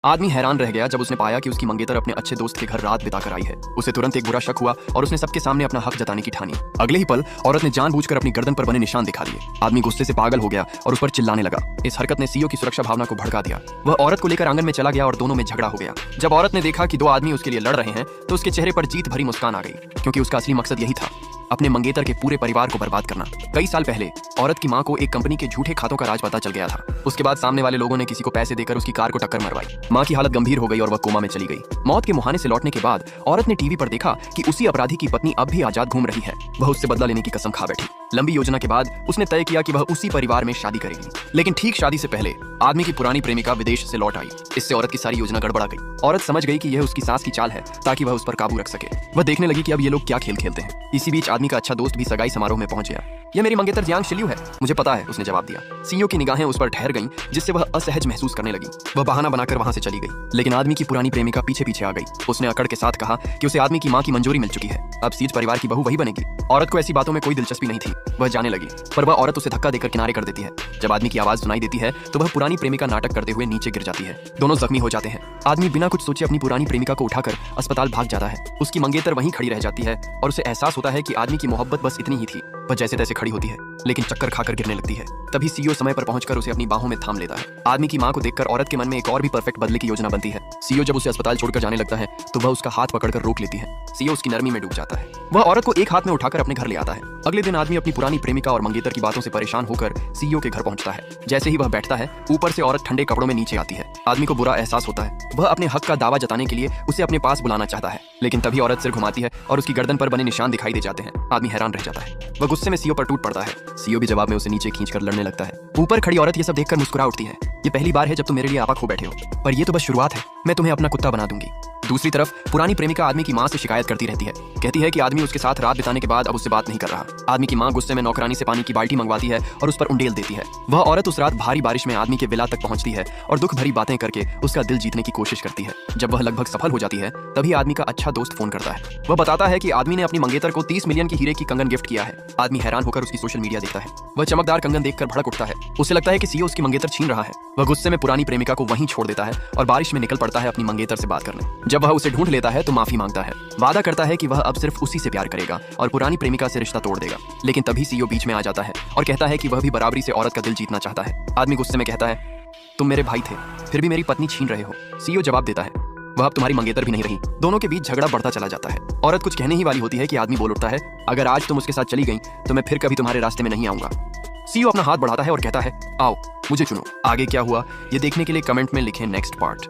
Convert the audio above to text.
आदमी हैरान रह गया जब उसने पाया कि उसकी मंगेतर अपने अच्छे दोस्त के घर रात बिताकर आई है। उसे तुरंत एक बुरा शक हुआ और उसने सबके सामने अपना हक जताने की ठानी। अगले ही पल औरत ने जानबूझकर अपनी गर्दन पर बने निशान दिखा दिए। आदमी गुस्से से पागल हो गया और उस पर चिल्लाने लगा। इस हरकत ने सीईओ की सुरक्षा भावना को भड़का दिया। वह औरत को लेकर आंगन में चला गया और दोनों में झगड़ा हो गया। जब औरत ने देखा कि दो आदमी उसके लिए लड़ रहे हैं तो उसके चेहरे पर जीत भरी मुस्कान आ गई, क्योंकि उसका असली मकसद यही था, अपने मंगेतर के पूरे परिवार को बर्बाद करना। कई साल पहले औरत की मां को एक कंपनी के झूठे खातों का राज पता चल गया था। उसके बाद सामने वाले लोगों ने किसी को पैसे देकर उसकी कार को टक्कर मरवाई। मां की हालत गंभीर हो गई और वह कोमा में चली गई। मौत के मुहाने से लौटने के बाद औरत ने टीवी पर देखा कि उसी अपराधी की पत्नी अब भी आजाद घूम रही है। वह उससे बदला लेने की कसम खा बैठी। लंबी योजना के बाद उसने तय किया कि वह उसी परिवार में शादी करेगी। लेकिन ठीक शादी से पहले आदमी की पुरानी प्रेमिका विदेश से लौट आई। इससे औरत की सारी योजना गड़बड़ा गई। औरत समझ गई कि यह उसकी सास की चाल है ताकि वह उस पर काबू रख सके। वह देखने लगी कि अब ये लोग क्या खेल खेलते हैं। इसी बीच आदमी का अच्छा दोस्त भी सगाई समारोह में पहुंच गया। यह मेरी मंगेतर जियांग शिल्यू है, मुझे पता है, उसने जवाब दिया। सीईओ की निगाहें उस पर ठहर गईं, जिससे वह असहज महसूस करने लगी। वह बहाना बनाकर वहां से चली गई। लेकिन आदमी की पुरानी प्रेमिका पीछे पीछे आ गई। उसने अकड़ के साथ कहा कि उसे आदमी की मां की मंजूरी मिल चुकी है, अब सीज परिवार की बहू वही बनेगी। औरत को ऐसी बातों में कोई दिलचस्पी नहीं थी। वह जाने लगी, पर वह औरत उसे धक्का देकर किनारे कर देती है। जब आदमी की आवाज सुनाई देती है तो वह पुरानी प्रेमिका नाटक करते हुए नीचे गिर जाती है। दोनों जख्मी हो जाते हैं। आदमी बिना कुछ सोचे अपनी पुरानी प्रेमिका को उठाकर अस्पताल भाग जाता है। उसकी मंगेतर वहीं खड़ी रह जाती है और उसे एहसास होता है कि आदमी की मोहब्बत बस इतनी ही थी। वह जैसे तैसे खड़ी होती है, लेकिन चक्कर खाकर गिरने लगती है। तभी सीईओ समय पर पहुंचकर उसे अपनी बाहों में थाम लेता है। आदमी की मां को देखकर औरत के मन में एक और भी परफेक्ट बदले की योजना बनती है। सीईओ जब उसे अस्पताल छोड़कर जाने लगता है तो वह उसका हाथ पकड़कर रोक लेती है। सीईओ उसकी नरमी में डूब जाता है। वह औरत को एक हाथ में उठाकर अपने घर ले आता है। अगले दिन आदमी अपनी पुरानी प्रेमिका और मंगेतर की बातों से परेशान होकर सीईओ के घर पहुंचता है। जैसे ही वह बैठता है, ऊपर से औरत ठंडे कपड़ों में नीचे आती है। आदमी को बुरा एहसास होता है। वह अपने हक का दावा जताने के लिए उसे अपने पास बुलाना चाहता है, लेकिन तभी औरत सिर घुमाती है और उसकी गर्दन पर बने निशान दिखाई दे जाते हैं। आदमी हैरान रह जाता है। वह गुस्से में सीईओ पर टूट पड़ता है। सीईओ भी जवाब में उसे नीचे खींचकर लड़ने लगता है। ऊपर खड़ी औरत ये सब देखकर मुस्कुरा उठती है। ये पहली बार है जब तुम मेरे लिए आपा खो बैठे हो, पर ये तो बस शुरुआत है, मैं तुम्हें अपना कुत्ता बना दूंगी। दूसरी तरफ पुरानी प्रेमिका आदमी की मां से शिकायत करती रहती है। कहती है कि आदमी उसके साथ रात बिताने के बाद अब उससे बात नहीं कर रहा। आदमी की मां गुस्से में नौकरानी से पानी की बाल्टी मंगवाती है और उस पर उंडेल देती है। वह औरत उस रात भारी बारिश में आदमी के विला तक पहुंचती है और दुख भरी बातें करके उसका दिल जीतने की कोशिश करती है। जब वह लगभग सफल हो जाती है तभी आदमी का अच्छा दोस्त फोन करता है। वह बताता है कि आदमी ने अपनी मंगेतर को 30 मिलियन की हीरे की कंगन गिफ्ट किया है। आदमी हैरान होकर उसकी सोशल मीडिया देखता है। वह चमकदार कंगन देखकर भड़क उठता है। उसे लगता है कि सीईओ उसकी मंगेतर छीन रहा है। वह गुस्से में पुरानी प्रेमिका को वहीं छोड़ देता है और बारिश में निकल पड़ता है अपनी मंगेतर से बात करने। जब वह उसे ढूंढ लेता है तो माफी मांगता है। वादा करता है कि वह अब सिर्फ उसी से प्यार करेगा और पुरानी प्रेमिका से रिश्ता तोड़ देगा। लेकिन तभी सीईओ बीच में आ जाता है और कहता है कि वह भी बराबरी से औरत का दिल जीतना चाहता है। आदमी गुस्से में कहता है, तुम मेरे भाई थे, फिर भी मेरी पत्नी छीन रहे हो। सीईओ जवाब देता है, वह अब तुम्हारी मंगेतर भी नहीं रही। दोनों के बीच झगड़ा बढ़ता चला जाता है। औरत कुछ कहने ही वाली होती है कि आदमी बोल उठता है, अगर आज तुम उसके साथ चली गई तो मैं फिर कभी तुम्हारे रास्ते में नहीं आऊंगा। सीईओ अपना हाथ बढ़ाता है और कहता है, आओ मुझे चुनो। आगे क्या हुआ ये देखने के लिए कमेंट में लिखें नेक्स्ट पार्ट।